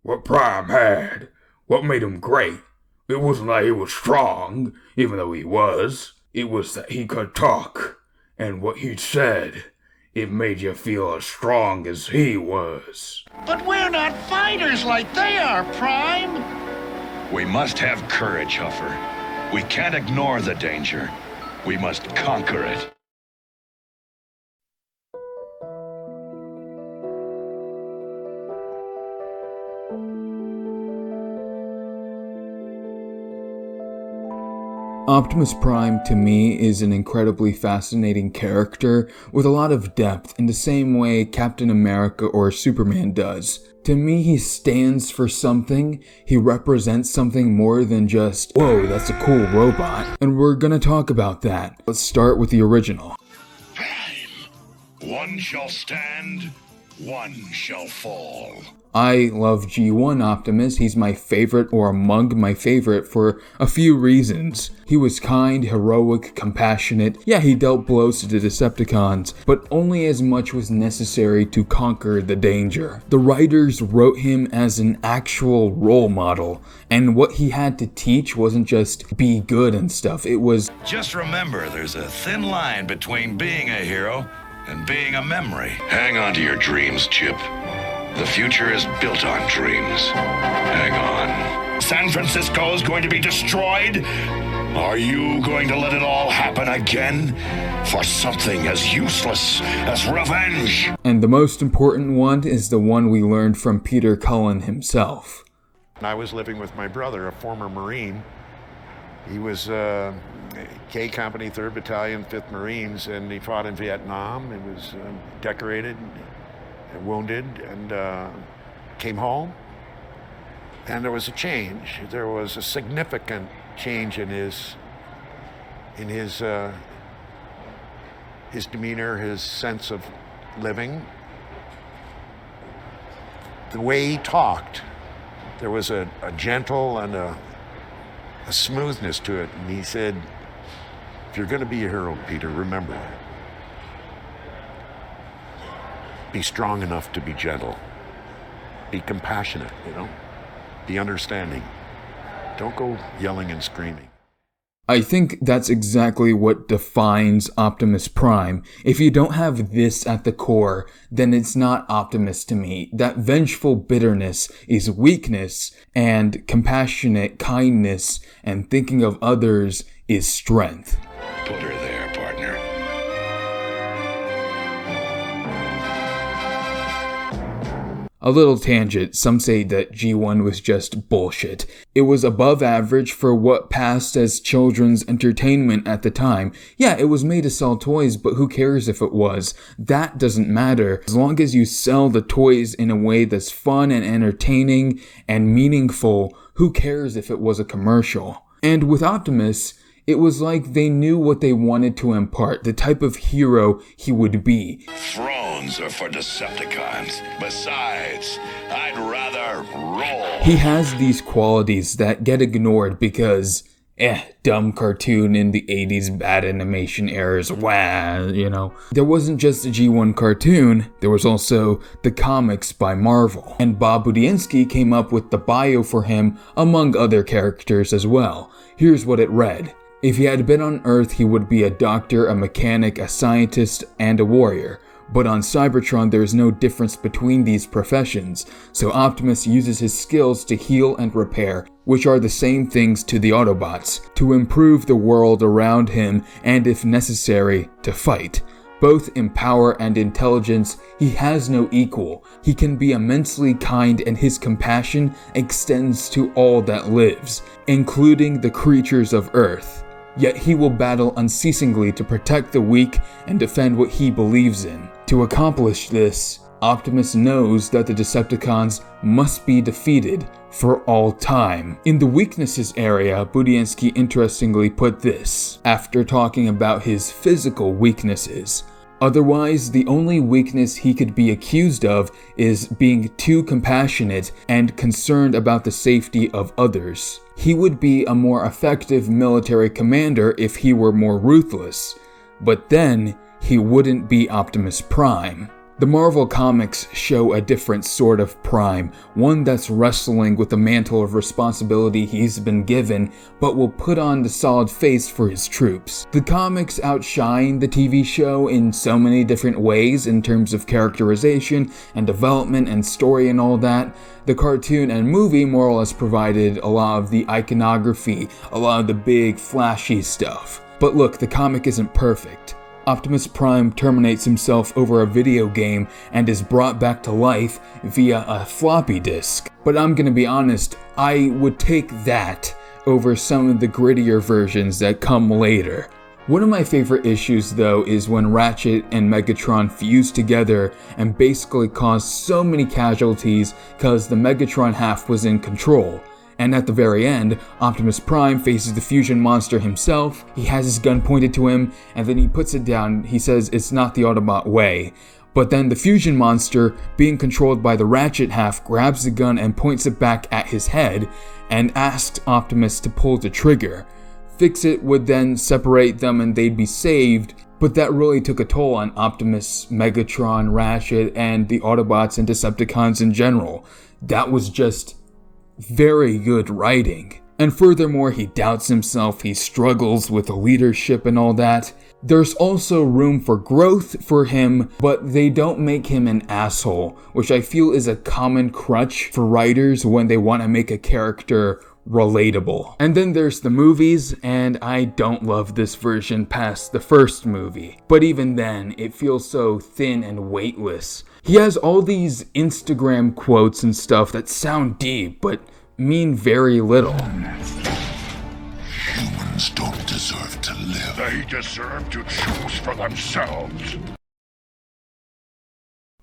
what Prime had, what made him great, it wasn't that he was strong, even though he was. It was that he could talk, and what he said, it made you feel as strong as he was. But we're not fighters like they are, Prime. We must have courage, Huffer. We can't ignore the danger. We must conquer it. Optimus Prime, to me, is an incredibly fascinating character with a lot of depth in the same way Captain America or Superman does. To me, he stands for something. He represents something more than just, whoa, that's a cool robot. And we're gonna talk about that. Let's start with the original. Prime, one shall stand, one shall fall. I love G1 Optimus. He's my favorite, or among my favorite, for a few reasons. He was kind, heroic, compassionate. Yeah, he dealt blows to the Decepticons, but only as much was necessary to conquer the danger. The writers wrote him as an actual role model, and what he had to teach wasn't just be good and stuff. It was, just remember, there's a thin line between being a hero and being a memory. Hang on to your dreams, Chip. The future is built on dreams. Hang on. San Francisco is going to be destroyed? Are you going to let it all happen again? For something as useless as revenge? And the most important one is the one we learned from Peter Cullen himself. I was living with my brother, a former Marine. He was K Company, 3rd Battalion, 5th Marines, and he fought in Vietnam. He was decorated, wounded, and came home. And there was a change. There was a significant change in his demeanor, his sense of living, the way he talked. There was a gentle and a smoothness to it. And he said, if you're going to be a hero, Peter, remember, be strong enough to be gentle. Be compassionate, Be understanding. Don't go yelling and screaming. I think that's exactly what defines Optimus Prime. If you don't have this at the core, then it's not Optimus to me. That vengeful bitterness is weakness, and compassionate kindness and thinking of others is strength. Put her there, partner. A little tangent, some say that G1 was just bullshit. It was above average for what passed as children's entertainment at the time. Yeah, it was made to sell toys, but who cares if it was? That doesn't matter. As long as you sell the toys in a way that's fun and entertaining and meaningful, who cares if it was a commercial? And with Optimus, it was like they knew what they wanted to impart, the type of hero he would be. Thrones are for Decepticons. Besides, I'd rather roll. He has these qualities that get ignored because, dumb cartoon in the 80s, bad animation errors, There wasn't just a G1 cartoon, there was also the comics by Marvel. And Bob Budiansky came up with the bio for him, among other characters as well. Here's what it read. If he had been on Earth, he would be a doctor, a mechanic, a scientist, and a warrior. But on Cybertron, there is no difference between these professions, so Optimus uses his skills to heal and repair, which are the same things to the Autobots, to improve the world around him, and if necessary, to fight. Both in power and intelligence, he has no equal. He can be immensely kind, and his compassion extends to all that lives, including the creatures of Earth. Yet he will battle unceasingly to protect the weak and defend what he believes in. To accomplish this, Optimus knows that the Decepticons must be defeated for all time. In the weaknesses area, Budiansky interestingly put this, after talking about his physical weaknesses. Otherwise, the only weakness he could be accused of is being too compassionate and concerned about the safety of others. He would be a more effective military commander if he were more ruthless, but then he wouldn't be Optimus Prime. The Marvel comics show a different sort of Prime, one that's wrestling with the mantle of responsibility he's been given, but will put on the solid face for his troops. The comics outshine the TV show in so many different ways in terms of characterization and development and story and all that. The cartoon and movie more or less provided a lot of the iconography, a lot of the big flashy stuff. But look, the comic isn't perfect. Optimus Prime terminates himself over a video game and is brought back to life via a floppy disk. But I'm gonna be honest, I would take that over some of the grittier versions that come later. One of my favorite issues though is when Ratchet and Megatron fuse together and basically cause so many casualties cause the Megatron half was in control. And at the very end, Optimus Prime faces the fusion monster himself, he has his gun pointed to him, and then he puts it down, he says it's not the Autobot way. But then the fusion monster, being controlled by the Ratchet half, grabs the gun and points it back at his head, and asks Optimus to pull the trigger. Fix-It would then separate them and they'd be saved, but that really took a toll on Optimus, Megatron, Ratchet, and the Autobots and Decepticons in general. That was just very good writing. And furthermore, he doubts himself, he struggles with leadership and all that. There's also room for growth for him, but they don't make him an asshole, which I feel is a common crutch for writers when they want to make a character relatable. And then there's the movies, and I don't love this version past the first movie. But even then, it feels so thin and weightless. He has all these Instagram quotes and stuff that sound deep, but mean very little. Humans don't deserve to live. They deserve to choose for themselves.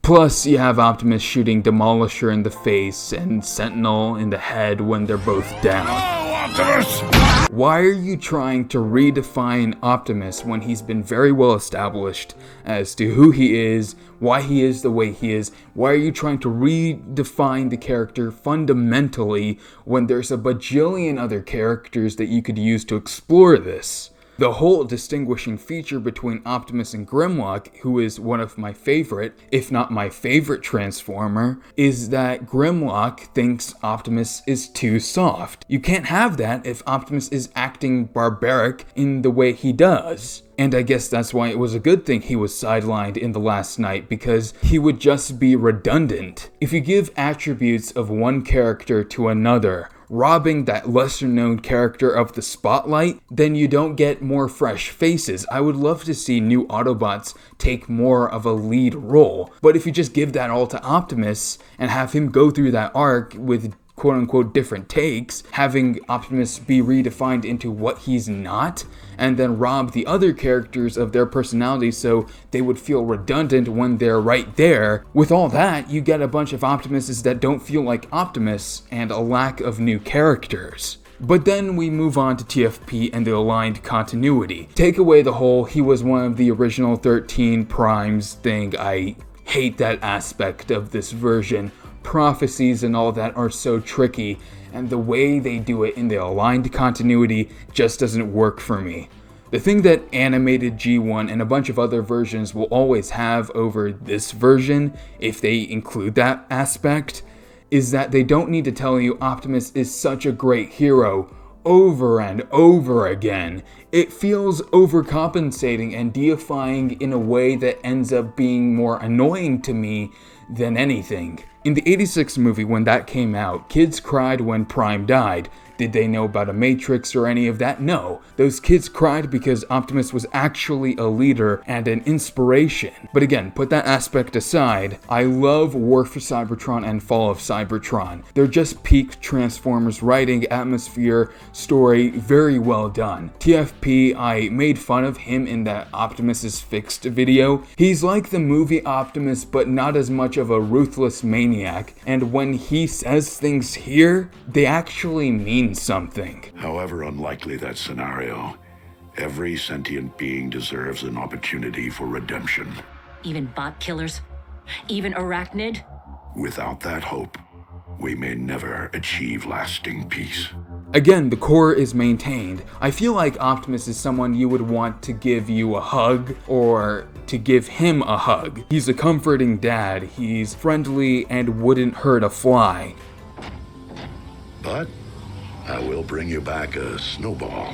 Plus, you have Optimus shooting Demolisher in the face and Sentinel in the head when they're both down. Oh, Optimus! Why are you trying to redefine Optimus when he's been very well established as to who he is, why he is the way he is? Why are you trying to redefine the character fundamentally when there's a bajillion other characters that you could use to explore this? The whole distinguishing feature between Optimus and Grimlock, who is one of my favorite, if not my favorite Transformer, is that Grimlock thinks Optimus is too soft. You can't have that if Optimus is acting barbaric in the way he does. And I guess that's why it was a good thing he was sidelined in The Last Knight, because he would just be redundant. If you give attributes of one character to another, robbing that lesser known character of the spotlight, then you don't get more fresh faces. I would love to see new Autobots take more of a lead role, but if you just give that all to Optimus and have him go through that arc with quote-unquote different takes, having Optimus be redefined into what he's not, and then rob the other characters of their personality so they would feel redundant when they're right there. With all that, you get a bunch of Optimuses that don't feel like Optimus, and a lack of new characters. But then we move on to TFP and the aligned continuity. Take away the whole, he was one of the original 13 Primes thing. I hate that aspect of this version. Prophecies and all that are so tricky, and the way they do it in the aligned continuity just doesn't work for me. The thing that animated G1 and a bunch of other versions will always have over this version, if they include that aspect, is that they don't need to tell you Optimus is such a great hero over and over again. It feels overcompensating and deifying in a way that ends up being more annoying to me than anything. In the '86 movie, when that came out, kids cried when Prime died. Did they know about a Matrix or any of that? No. Those kids cried because Optimus was actually a leader and an inspiration. But again, put that aspect aside, I love War for Cybertron and Fall of Cybertron. They're just peak Transformers writing, atmosphere, story, very well done. TFP, I made fun of him in that Optimus is Fixed video. He's like the movie Optimus, but not as much of a ruthless maniac. And when he says things here, they actually mean something. However unlikely that scenario, every sentient being deserves an opportunity for redemption. Even bot killers? Even arachnid? Without that hope, we may never achieve lasting peace. Again, the core is maintained. I feel like Optimus is someone you would want to give you a hug or to give him a hug. He's a comforting dad, he's friendly and wouldn't hurt a fly. But I will bring you back a snowball.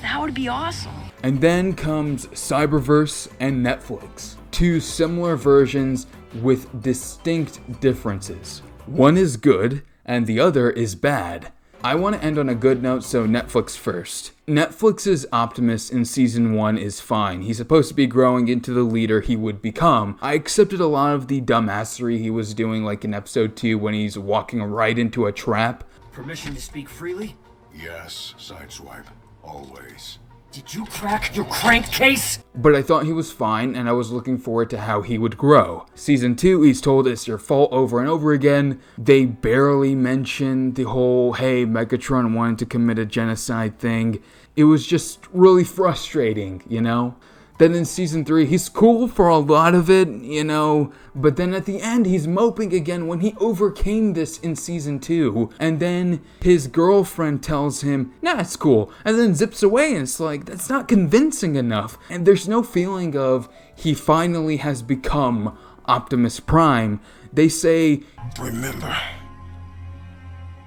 That would be awesome. And then comes Cyberverse and Netflix. Two similar versions with distinct differences. One is good, and the other is bad. I want to end on a good note, so Netflix first. Netflix's Optimus in season 1 is fine. He's supposed to be growing into the leader he would become. I accepted a lot of the dumbassery he was doing, like in episode 2 when he's walking right into a trap. Permission to speak freely? Yes, Sideswipe. Always. Did you crack your crankcase? But I thought he was fine, and I was looking forward to how he would grow. Season 2, he's told it's your fault over and over again. They barely mentioned the whole, hey, Megatron wanted to commit a genocide thing. It was just really frustrating, you know? Then in season 3, he's cool for a lot of it, you know, but then at the end, he's moping again when he overcame this in season 2. And then his girlfriend tells him, nah, it's cool, and then zips away, and it's like, that's not convincing enough. And there's no feeling of he finally has become Optimus Prime. They say, remember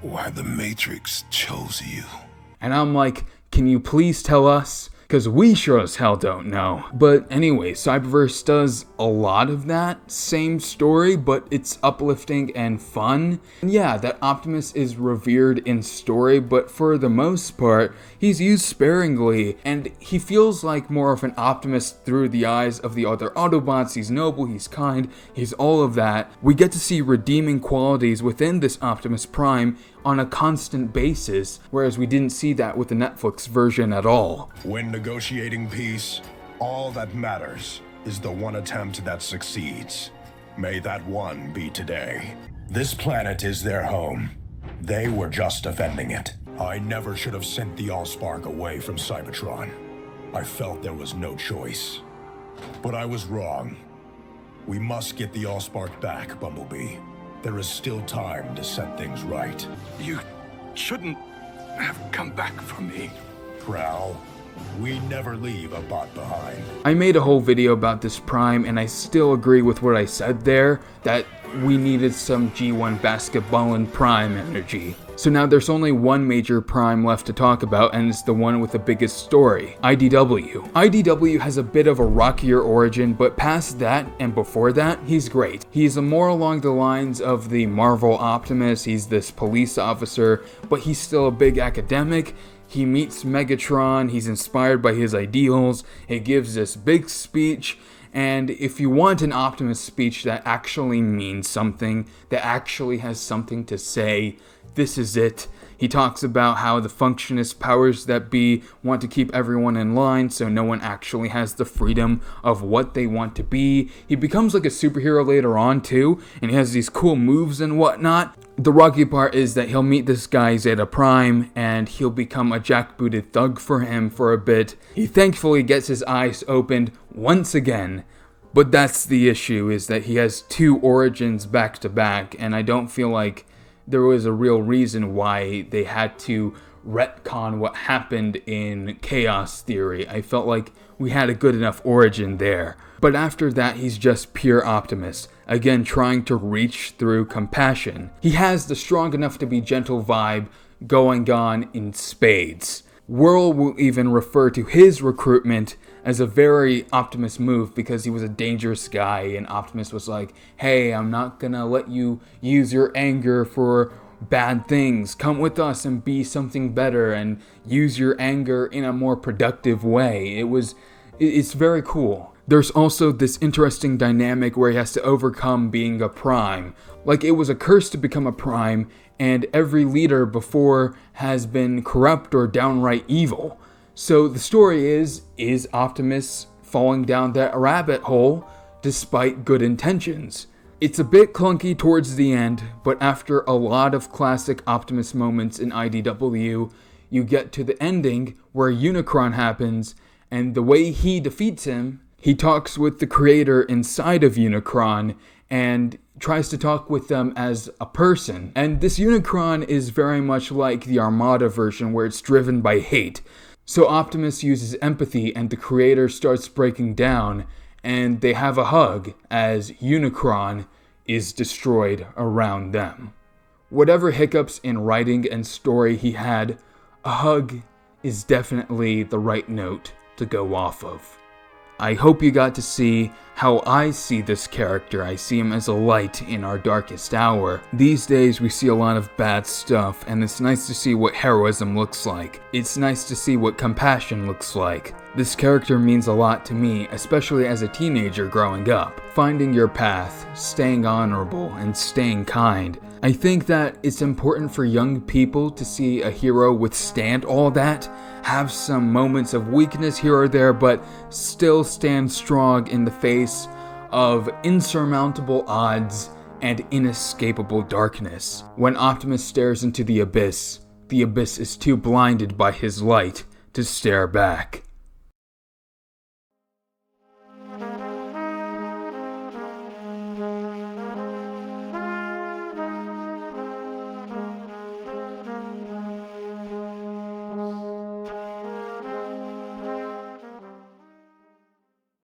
why the Matrix chose you. And I'm like, can you please tell us? Because we sure as hell don't know. But anyway, Cyberverse does a lot of that same story, but it's uplifting and fun. And yeah, that Optimus is revered in story, but for the most part, he's used sparingly, and he feels like more of an Optimus through the eyes of the other Autobots. He's noble, he's kind, he's all of that. We get to see redeeming qualities within this Optimus Prime on a constant basis, whereas we didn't see that with the Netflix version at all. When negotiating peace, all that matters is the one attempt that succeeds. May that one be today. This planet is their home. They were just defending it. I never should have sent the Allspark away from Cybertron. I felt there was no choice. But I was wrong. We must get the Allspark back, Bumblebee. There is still time to set things right. You shouldn't have come back for me. Prowl, we never leave a bot behind. I made a whole video about this Prime, and I still agree with what I said there, that we needed some G1 basketball and Prime energy. So now there's only one major Prime left to talk about, and it's the one with the biggest story, IDW. IDW has a bit of a rockier origin, but past that and before that, he's great. He's more along the lines of the Marvel Optimus. He's this police officer, but he's still a big academic. He meets Megatron, he's inspired by his ideals, he gives this big speech, and if you want an Optimus speech that actually means something, that actually has something to say, this is it. He talks about how the functionist powers that be want to keep everyone in line, so no one actually has the freedom of what they want to be. He becomes like a superhero later on too, and he has these cool moves and whatnot. The rocky part is that he'll meet this guy Zeta Prime, and he'll become a jackbooted thug for him for a bit. He thankfully gets his eyes opened once again. But that's the issue, is that he has two origins back to back, and I don't feel like there was a real reason why they had to retcon what happened in Chaos Theory. I felt like we had a good enough origin there. But after that, he's just pure Optimus, again trying to reach through compassion. He has the strong enough to be gentle vibe going on in spades. Whirl will even refer to his recruitment as a very Optimus move because he was a dangerous guy, and Optimus was like, hey, I'm not gonna let you use your anger for bad things. Come with us and be something better and use your anger in a more productive way. It's very cool. There's also this interesting dynamic where he has to overcome being a Prime. Like, it was a curse to become a Prime, and every leader before has been corrupt or downright evil. So the story is Optimus falling down that rabbit hole despite good intentions? It's a bit clunky towards the end, but after a lot of classic Optimus moments in IDW, you get to the ending where Unicron happens, and the way he defeats him, he talks with the creator inside of Unicron, and tries to talk with them as a person. And this Unicron is very much like the Armada version, where it's driven by hate. So Optimus uses empathy, and the creator starts breaking down, and they have a hug as Unicron is destroyed around them. Whatever hiccups in writing and story he had, a hug is definitely the right note to go off of. I hope you got to see how I see this character. I see him as a light in our darkest hour. These days we see a lot of bad stuff, and it's nice to see what heroism looks like. It's nice to see what compassion looks like. This character means a lot to me, especially as a teenager growing up. Finding your path, staying honorable, and staying kind. I think that it's important for young people to see a hero withstand all that, have some moments of weakness here or there, but still stand strong in the face of insurmountable odds and inescapable darkness. When Optimus stares into the abyss is too blinded by his light to stare back.